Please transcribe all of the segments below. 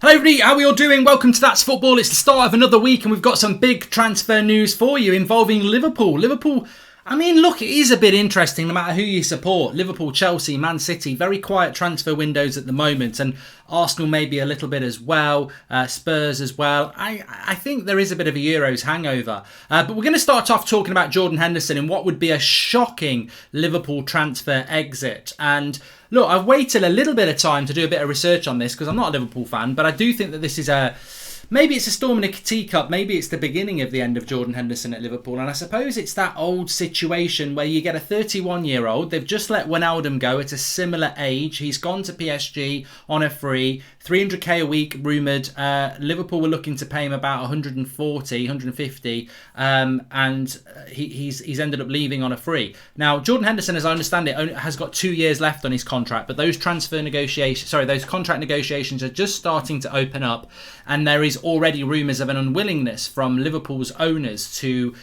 Hello everybody, how are we all doing? Welcome to That's Football. It's the start of another week and we've got some big transfer news for you involving Liverpool. I mean, look, it is a bit interesting no matter who you support. Liverpool, Chelsea, Man City, very quiet transfer windows at the moment, and Arsenal maybe a little bit as well, Spurs as well. I think there is a bit of a Euros hangover. But we're going to start off talking about Jordan Henderson and what would be a shocking Liverpool transfer exit. And look, I've waited a little bit of time to do a bit of research on this because I'm not a Liverpool fan, but I do think that this is maybe it's a storm in a teacup. Maybe it's the beginning of the end of Jordan Henderson at Liverpool. And I suppose it's that old situation where you get a 31-year-old. They've just let Wijnaldum go at a similar age. He's gone to PSG on a free. 300k a week rumoured. Liverpool were looking to pay him about 140, 150. And he's ended up leaving on a free. Now, Jordan Henderson, as I understand it, has got 2 years left on his contract. But those contract negotiations are just starting to open up. And there is already rumours of an unwillingness from Liverpool's owners to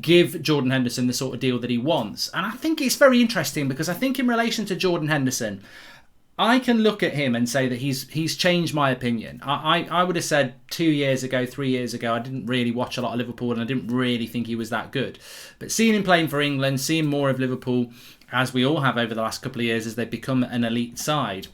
give Jordan Henderson the sort of deal that he wants. And I think it's very interesting because I think in relation to Jordan Henderson, I can look at him and say that he's changed my opinion. I would have said 2 years ago, 3 years ago, I didn't really watch a lot of Liverpool and I didn't really think he was that good. But seeing him playing for England, seeing more of Liverpool, as we all have over the last couple of years as they've become an elite side,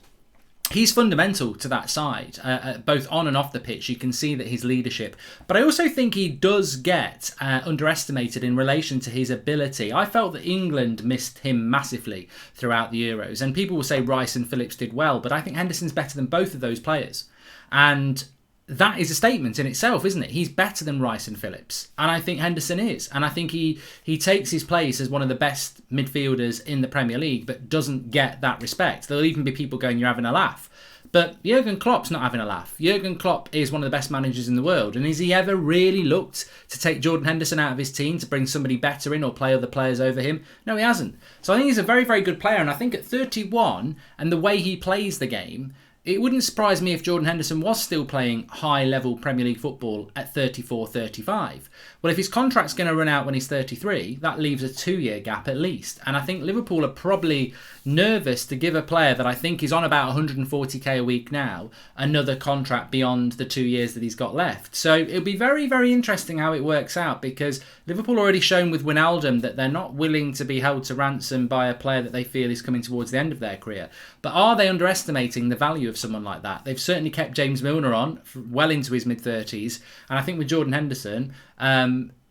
he's fundamental to that side, both on and off the pitch. You can see that his leadership. But I also think he does get underestimated in relation to his ability. I felt that England missed him massively throughout the Euros. And people will say Rice and Phillips did well, but I think Henderson's better than both of those players. And that is a statement in itself, isn't it? He's better than Rice and Phillips. And I think Henderson is. And I think he takes his place as one of the best midfielders in the Premier League, but doesn't get that respect. There'll even be people going, you're having a laugh. But Jurgen Klopp's not having a laugh. Jurgen Klopp is one of the best managers in the world. And has he ever really looked to take Jordan Henderson out of his team to bring somebody better in or play other players over him? No, he hasn't. So I think he's a very, very good player. And I think at 31 and the way he plays the game, it wouldn't surprise me if Jordan Henderson was still playing high-level Premier League football at 34, 35. Well, if his contract's going to run out when he's 33, that leaves a 2-year gap at least. And I think Liverpool are probably nervous to give a player that I think is on about 140k a week now another contract beyond the 2 years that he's got left. So it'll be very, very interesting how it works out because Liverpool already shown with Wijnaldum that they're not willing to be held to ransom by a player that they feel is coming towards the end of their career. But are they underestimating the value of someone like that? They've certainly kept James Milner on well into his mid-30s. And I think with Jordan Henderson,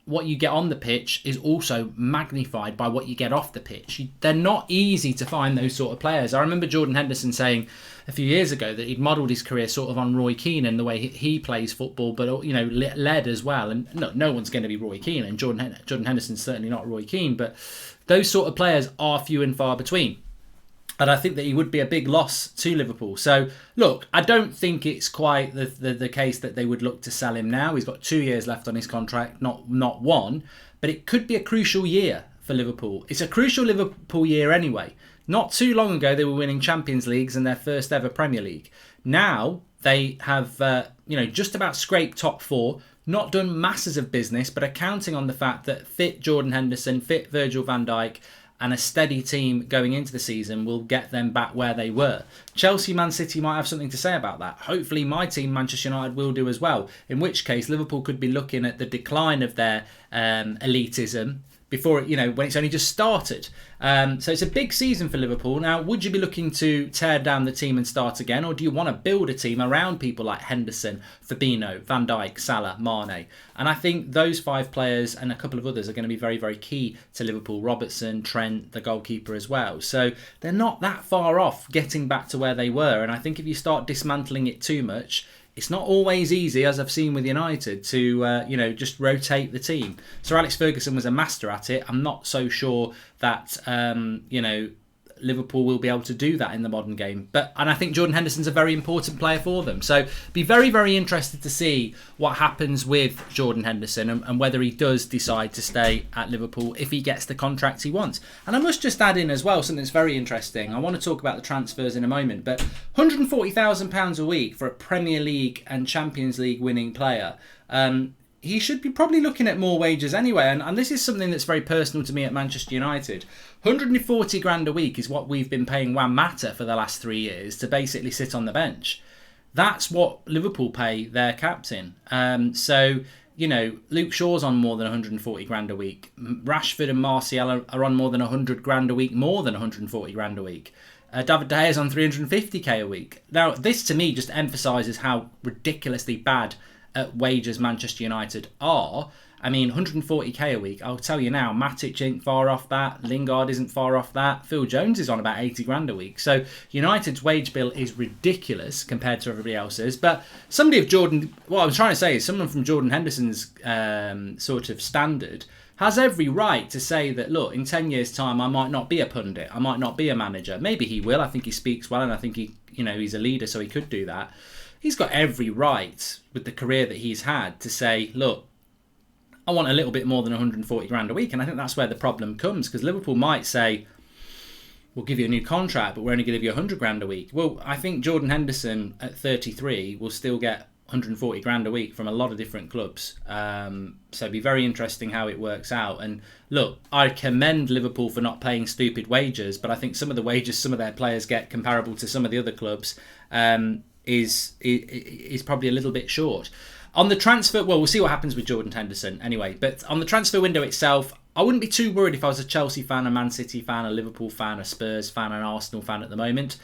what you get on the pitch is also magnified by what you get off the pitch. They're not easy to find, those sort of players. I remember Jordan Henderson saying a few years ago that he'd modelled his career sort of on Roy Keane and the way he plays football, but led as well. And no one's going to be Roy Keane, and Jordan Henderson's certainly not Roy Keane, but those sort of players are few and far between. And I think that he would be a big loss to Liverpool. So, look, I don't think it's quite the case that they would look to sell him now. He's got 2 years left on his contract, not one. But it could be a crucial year for Liverpool. It's a crucial Liverpool year anyway. Not too long ago, they were winning Champions Leagues and their first ever Premier League. Now, they have just about scraped top four. Not done masses of business, but are counting on the fact that fit Jordan Henderson, fit Virgil van Dijk, and a steady team going into the season will get them back where they were. Chelsea, Man City might have something to say about that. Hopefully my team, Manchester United, will do as well. In which case, Liverpool could be looking at the decline of their elitism before when it's only just started. So it's a big season for Liverpool. Now, would you be looking to tear down the team and start again, or do you want to build a team around people like Henderson, Fabinho, Van Dijk, Salah, Mane? And I think those 5 players and a couple of others are going to be very, very key to Liverpool. Robertson, Trent, the goalkeeper as well. So they're not that far off getting back to where they were. And I think if you start dismantling it too much, it's not always easy, as I've seen with United, to just rotate the team. Sir Alex Ferguson was a master at it. I'm not so sure that Liverpool will be able to do that in the modern game. And I think Jordan Henderson's a very important player for them. So be very, very interested to see what happens with Jordan Henderson and whether he does decide to stay at Liverpool if he gets the contract he wants. And I must just add in as well something that's very interesting. I want to talk about the transfers in a moment, but £140,000 a week for a Premier League and Champions League winning player. He should be probably looking at more wages anyway. And this is something that's very personal to me at Manchester United. 140 grand a week is what we've been paying Juan Mata for the last 3 years to basically sit on the bench. That's what Liverpool pay their captain. So, you know, Luke Shaw's on more than 140 grand a week. Rashford and Martial are on more than 100 grand a week, more than 140 grand a week. David De Gea's on 350k a week. Now, this to me just emphasises how ridiculously bad at wages Manchester United are. I mean, 140k a week, I'll tell you now, Matic ain't far off that, Lingard isn't far off that, Phil Jones is on about 80 grand a week. So United's wage bill is ridiculous compared to everybody else's. But somebody of Jordan, what I was trying to say is someone from Jordan Henderson's sort of standard has every right to say that, look, in 10 years' time, I might not be a pundit, I might not be a manager. Maybe he will, I think he speaks well, and I think he's a leader, so he could do that. He's got every right, with the career that he's had, to say, look, I want a little bit more than 140 grand a week. And I think that's where the problem comes, because Liverpool might say, we'll give you a new contract, but we're only going to give you 100 grand a week. Well, I think Jordan Henderson at 33 will still get 140 grand a week from a lot of different clubs. So it'd be very interesting how it works out. And look, I commend Liverpool for not paying stupid wages, but I think some of the wages some of their players get comparable to some of the other clubs is probably a little bit short. On the transfer, well, we'll see what happens with Jordan Henderson anyway. But on the transfer window itself, I wouldn't be too worried if I was a Chelsea fan, a Man City fan, a Liverpool fan, a Spurs fan, an Arsenal fan at the moment.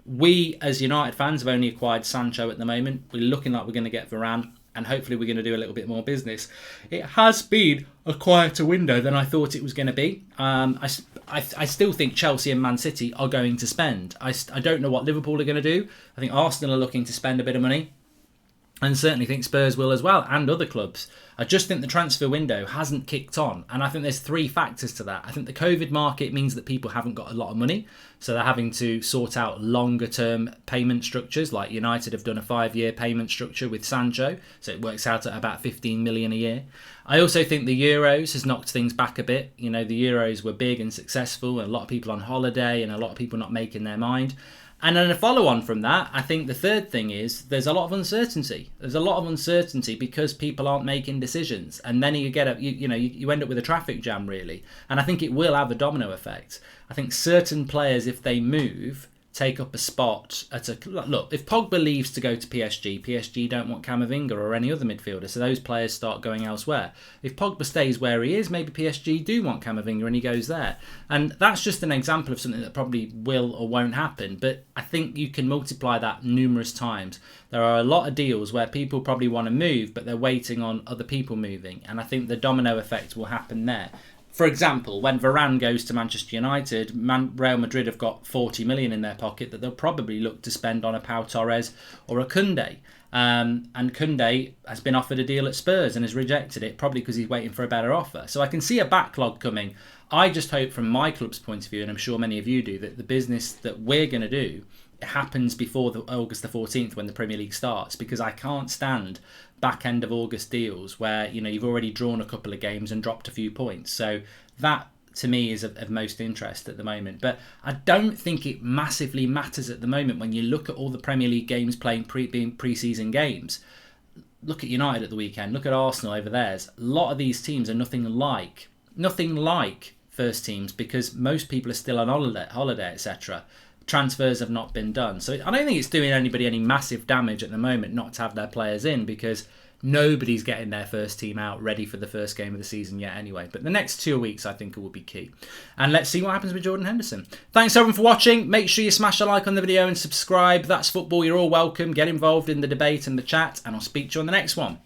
We, as United fans, have only acquired Sancho at the moment. We're looking like we're going to get Varane, and hopefully we're going to do a little bit more business. It has been a quieter window than I thought it was going to be. I still think Chelsea and Man City are going to spend. I don't know what Liverpool are going to do. I think Arsenal are looking to spend a bit of money. And certainly think Spurs will as well, and other clubs. I just think the transfer window hasn't kicked on. And I think there's three factors to that. I think the COVID market means that people haven't got a lot of money. So they're having to sort out longer term payment structures. Like United have done a 5-year payment structure with Sancho. So it works out at about 15 million a year. I also think the Euros has knocked things back a bit. You know, the Euros were big and successful. And a lot of people on holiday and a lot of people not making their mind. And then a follow-on from that, I think the third thing is there's a lot of uncertainty. There's a lot of uncertainty because people aren't making decisions. And then you get you end up with a traffic jam, really. And I think it will have a domino effect. I think certain players, if they move, take up a spot at a... Look, if Pogba leaves to go to PSG don't want Camavinga or any other midfielder, so those players start going elsewhere. If Pogba stays where he is, maybe PSG do want Camavinga and he goes there. And that's just an example of something that probably will or won't happen, but I think you can multiply that numerous times. There are a lot of deals where people probably want to move, but they're waiting on other people moving, and I think the domino effect will happen there. For example, when Varane goes to Manchester United, Real Madrid have got 40 million in their pocket that they'll probably look to spend on a Pau Torres or a Koundé. And Koundé has been offered a deal at Spurs and has rejected it, probably because he's waiting for a better offer. So I can see a backlog coming. I just hope from my club's point of view, and I'm sure many of you do, that the business that we're going to do happens before August the 14th when the Premier League starts, because I can't stand back end of August deals where you've already drawn a couple of games and dropped a few points. So that to me is of most interest at the moment. But I don't think it massively matters at the moment when you look at all the Premier League games being pre-season games. Look at United at the weekend, look at Arsenal over theirs. A lot of these teams are nothing like first teams because most people are still on holiday, etc. Transfers have not been done. So I don't think it's doing anybody any massive damage at the moment not to have their players in, because nobody's getting their first team out ready for the first game of the season yet anyway. But the next 2 weeks I think will be key. And let's see what happens with Jordan Henderson. Thanks everyone for watching. Make sure you smash a like on the video and subscribe. That's football. You're all welcome. Get involved in the debate and the chat, and I'll speak to you on the next one.